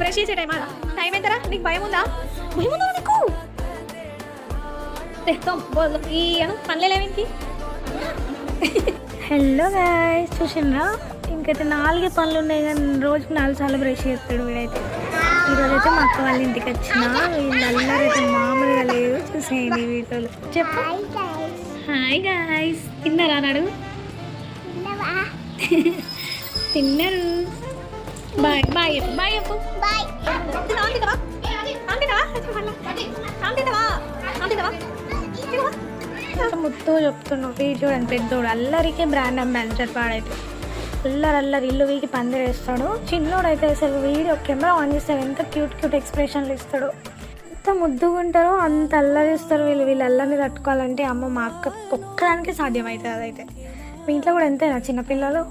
Brush చేసే time ఎంతరా? నీకు భయం ఉందా? భయం ఉందా నీకు? ఈ పనులేమికి. హలో గాయ్స్, చూసిండ్రా? ఇంకైతే 4 పనులు ఉన్నాయి కానీ రోజుకి 4 సార్లు బ్రష్ చేస్తాడు వీడైతే. ఈరోజైతే మా అక్క వాళ్ళ ఇంటికి వచ్చిన. వీళ్ళు అల్లరైతే మామూలుగా లేదు. చూసేయండి వీడియోలు. చెప్పు హాయ్ గాయ్స్. తిన్నారా నాడు? తిన్నారు. బాయ్ బాయ్ బాయ్ చెప్పు. ముత్తు చెప్తున్నావు. వీడియో అని పెద్దోడు అల్లరికి బ్రాండ్ అంబాసిడర్ పాడైతే అల్లరి ఇల్లు వీకి పందిరి వేస్తాడు. చిన్నోడు అయితే అసలు వీడియో కెమెరా ఆన్ చేస్తాడు ఎంత క్యూట్ ఎక్స్ప్రెషన్లు ఇస్తాడు. ఎంత ముద్దుగా ఉంటారో అంత అల్లరిస్తారు వీళ్ళు అల్లరిని తట్టుకోవాలంటే అమ్మ మా అక్క ఒక్కదానికే సాధ్యం అవుతుంది. అదైతే మీ ఇంట్లో కూడా ఎంతేనా చిన్నపిల్లలు?